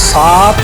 7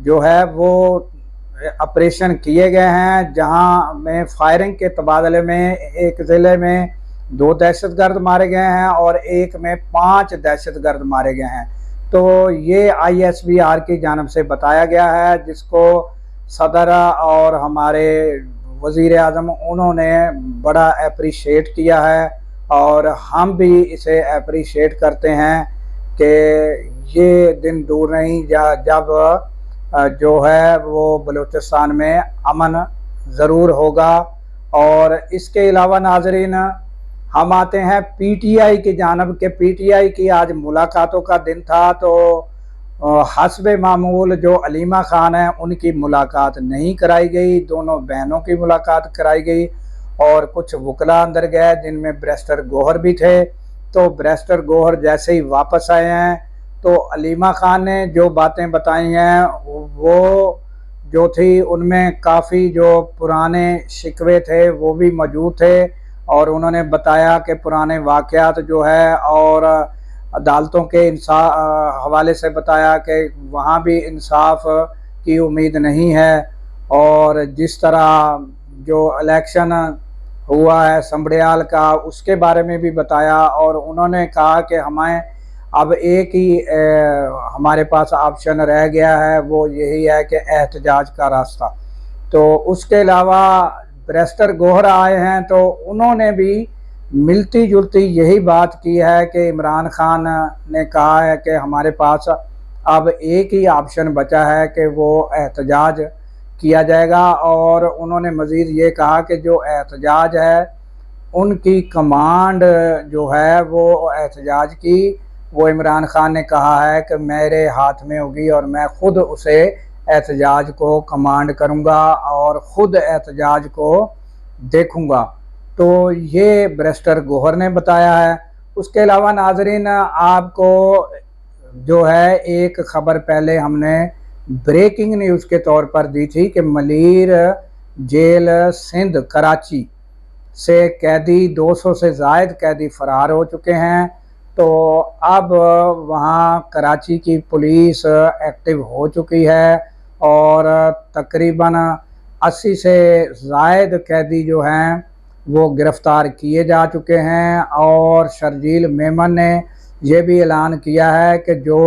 جو ہے وہ آپریشن کیے گئے ہیں، جہاں میں فائرنگ کے تبادلے میں ایک ضلع میں 2 دہشت گرد مارے گئے ہیں اور ایک میں 5 دہشت گرد مارے گئے ہیں۔ تو یہ ISBR کی جانب سے بتایا گیا ہے، جس کو صدر اور ہمارے وزیر اعظم انہوں نے بڑا اپریشیٹ کیا ہے، اور ہم بھی اسے اپریشیٹ کرتے ہیں کہ یہ دن دور نہیں جب جو ہے وہ بلوچستان میں امن ضرور ہوگا۔ اور اس کے علاوہ ناظرین، ہم آتے ہیں PTI کی جانب کے PTI کی آج ملاقاتوں کا دن تھا، تو حسب معمول جو علیمہ خان ہیں ان کی ملاقات نہیں کرائی گئی، دونوں بہنوں کی ملاقات کرائی گئی، اور کچھ وکلا اندر گئے جن میں بیرسٹر گوہر بھی تھے۔ تو بیرسٹر گوہر جیسے ہی واپس آئے ہیں تو علیمہ خان نے جو باتیں بتائی ہیں وہ جو تھی ان میں کافی جو پرانے شکوے تھے وہ بھی موجود تھے، اور انہوں نے بتایا کہ پرانے واقعات جو ہے اور عدالتوں کے حوالے سے بتایا کہ وہاں بھی انصاف کی امید نہیں ہے، اور جس طرح جو الیکشن ہوا ہے سمبڑیال کا اس کے بارے میں بھی بتایا، اور انہوں نے کہا کہ ہمیں اب ایک ہی ہمارے پاس آپشن رہ گیا ہے، وہ یہی ہے کہ احتجاج کا راستہ۔ تو اس کے علاوہ بیرسٹر گوہر آئے ہیں تو انہوں نے بھی ملتی جلتی یہی بات کی ہے کہ عمران خان نے کہا ہے کہ ہمارے پاس اب ایک ہی آپشن بچا ہے کہ وہ احتجاج کیا جائے گا، اور انہوں نے مزید یہ کہا کہ جو احتجاج ہے ان کی کمانڈ جو ہے وہ احتجاج کی وہ عمران خان نے کہا ہے کہ میرے ہاتھ میں ہوگی، اور میں خود اسے احتجاج کو کمانڈ کروں گا اور خود احتجاج کو دیکھوں گا۔ تو یہ بیرسٹر گوہر نے بتایا ہے۔ اس کے علاوہ ناظرین، آپ کو جو ہے ایک خبر پہلے ہم نے بریکنگ نیوز کے طور پر دی تھی کہ ملیر جیل سندھ کراچی سے قیدی 200 سے زائد قیدی فرار ہو چکے ہیں۔ تو اب وہاں کراچی کی پولیس ایکٹیو ہو چکی ہے، اور تقریباً 80 سے زائد قیدی جو ہیں وہ گرفتار کیے جا چکے ہیں، اور شرجیل میمن نے یہ بھی اعلان کیا ہے کہ جو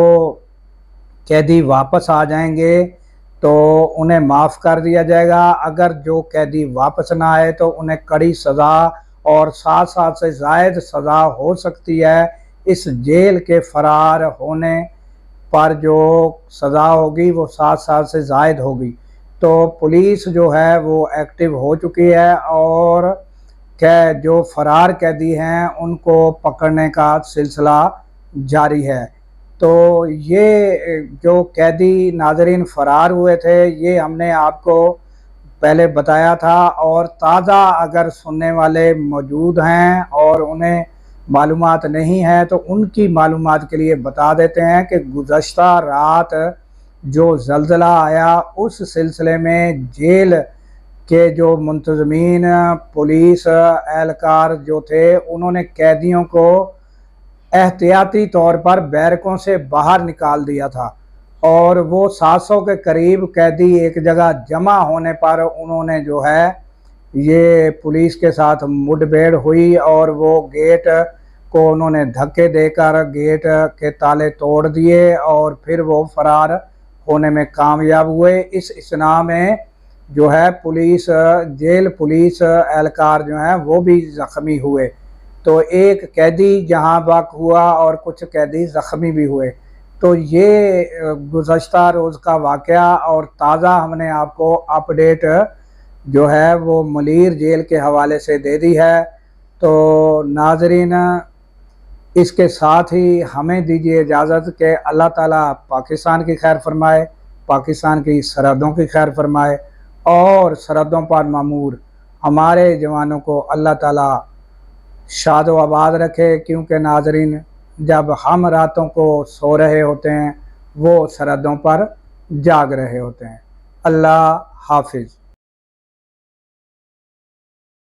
قیدی واپس آ جائیں گے تو انہیں معاف کر دیا جائے گا، اگر جو قیدی واپس نہ آئے تو انہیں کڑی سزا اور 7 سال سے زائد سزا ہو سکتی ہے۔ اس جیل کے فرار ہونے پر جو سزا ہوگی وہ 7 سال سے زائد ہوگی۔ تو پولیس جو ہے وہ ایکٹیو ہو چکی ہے، اور کہ جو فرار قیدی ہیں ان کو پکڑنے کا سلسلہ جاری ہے۔ تو یہ جو قیدی ناظرین فرار ہوئے تھے یہ ہم نے آپ کو پہلے بتایا تھا، اور تازہ اگر سننے والے موجود ہیں اور انہیں معلومات نہیں ہے تو ان کی معلومات کے لیے بتا دیتے ہیں کہ گزشتہ رات جو زلزلہ آیا اس سلسلے میں جیل کے جو منتظمین پولیس اہلکار جو تھے انہوں نے قیدیوں کو احتیاطی طور پر بیرکوں سے باہر نکال دیا تھا، اور وہ 700 کے قریب قیدی ایک جگہ جمع ہونے پر انہوں نے جو ہے یہ پولیس کے ساتھ مڈ بھیڑ ہوئی، اور وہ گیٹ کو انہوں نے دھکے دے کر گیٹ کے تالے توڑ دیے، اور پھر وہ فرار ہونے میں کامیاب ہوئے۔ اس اثناء میں جو ہے جیل پولیس اہلکار جو ہیں وہ بھی زخمی ہوئے۔ تو ایک قیدی جہاں بحق ہوا اور کچھ قیدی زخمی بھی ہوئے۔ تو یہ گزشتہ روز کا واقعہ اور تازہ ہم نے آپ کو اپڈیٹ جو ہے وہ ملیر جیل کے حوالے سے دے دی ہے۔ تو ناظرین، اس کے ساتھ ہی ہمیں دیجیے اجازت کہ اللہ تعالیٰ پاکستان کی خیر فرمائے، پاکستان کی سرحدوں کی خیر فرمائے، اور سرحدوں پر معمور ہمارے جوانوں کو اللہ تعالیٰ شاد و آباد رکھے، کیونکہ ناظرین جب ہم راتوں کو سو رہے ہوتے ہیں وہ سرحدوں پر جاگ رہے ہوتے ہیں۔ اللہ حافظ۔